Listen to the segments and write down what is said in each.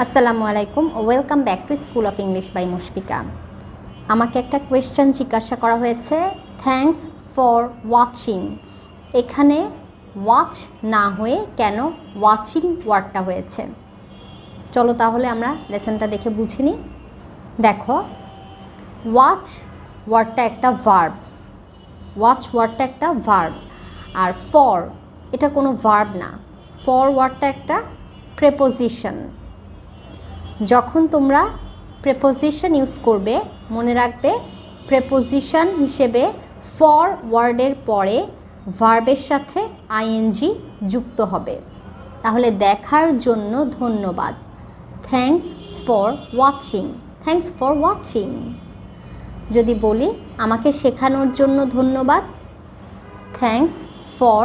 আসসালামু আলাইকুম, welcome back to school of English by Mushfika. আমাকে একটা কোয়েশ্চেন জিজ্ঞাসা করা হয়েছে, থ্যাঙ্কস ফর ওয়াচিং। এখানে ওয়াচ না হয়ে কেন ওয়াচিং ওয়ার্ডটা হয়েছে? চলো তাহলে আমরা লেসনটা দেখে বুঝে নিই। দেখো, ওয়াচ ওয়ার্ডটা একটা ভার্ব, ওয়াচ ওয়ার্ডটা একটা ভার্ব, আর ফর এটা কোনো ভার্ব না। ফর ওয়ার্ডটা একটা প্রেপোজিশন। যখন তোমরা প্রেপোজিশন ইউজ করবে, মনে রাখবে প্রেপোজিশন হিসেবে ফর ওয়ার্ডের পরে ভার্বের সাথে আইএনজি যুক্ত হবে। তাহলে দেখার জন্য ধন্যবাদ, thanks for watching, thanks for watching. যদি বলি আমাকে শেখানোর জন্য ধন্যবাদ, thanks for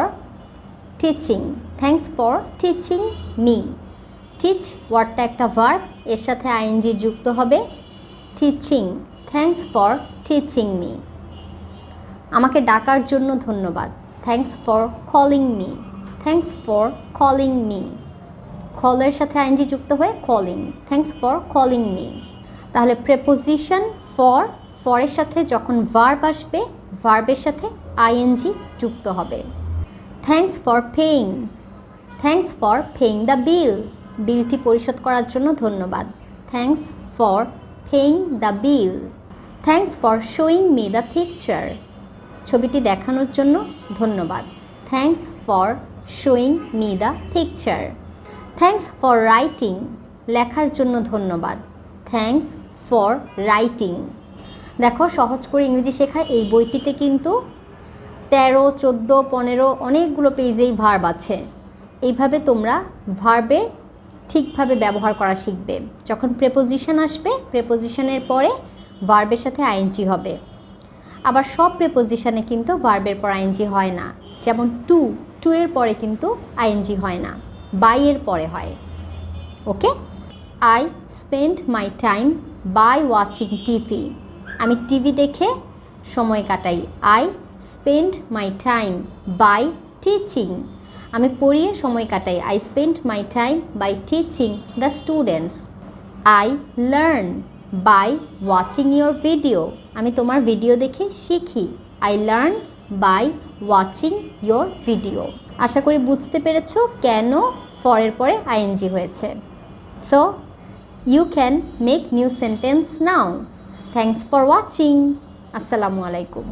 teaching, thanks for teaching me. Teach ওয়ার্ডটা একটা ভার্ব, এর সাথে আইএনজি যুক্ত হবে। Teaching, thanks for teaching me. আমাকে ডাকার জন্য ধন্যবাদ, thanks for calling me, thanks for calling me. কলের সাথে আইএনজি যুক্ত হয়ে calling, thanks for calling me. তাহলে প্রেপোজিশন ফর, ফরের সাথে যখন ভার্ব আসবে, ভার্বের সাথে আইএনজি যুক্ত হবে। Thanks for paying, thanks for paying the বিল। বিলটি পরিশোধ করার জন্য ধন্যবাদ, thanks for paying the bill. Thanks for showing me the picture. ছবিটি দেখানোর জন্য ধন্যবাদ, thanks for showing me the picture. Thanks for writing, লেখার জন্য ধন্যবাদ, থ্যাঙ্কস ফর রাইটিং। দেখো, সহজ করে ইংরেজি শেখায় এই বইটিতে কিন্তু 13, 14, 15 অনেকগুলো পেজেই ভার্ব আছে। এইভাবে তোমরা ভার্বের ঠিকভাবে ব্যবহার করা শিখবে। যখন প্রেপোজিশন আসবে, প্রেপোজিশনের পরে ভার্বের সাথে আইএনজি হবে। আবার সব প্রেপোজিশনে কিন্তু ভার্বের পর আইএনজি হয় না। যেমন টু, টু এর পরে কিন্তু আইএনজি হয় না, বাই এর পরে হয়। Okay, I spend my time by watching TV. আমি টিভি দেখে সময় কাটাই। I spend my time by teaching. আমি পড়িয়ে সময় কাটাই। I spend my time by teaching the students. I learn by watching your video. আমি তোমার ভিডিও দেখে শিখি। I learn by watching your video. আশা করি বুঝতে পেরেছো কেন ফরের পরে আইএনজি হয়েছে। So you can make new sentence now. Thanks for watching. আসসালামু আলাইকুম।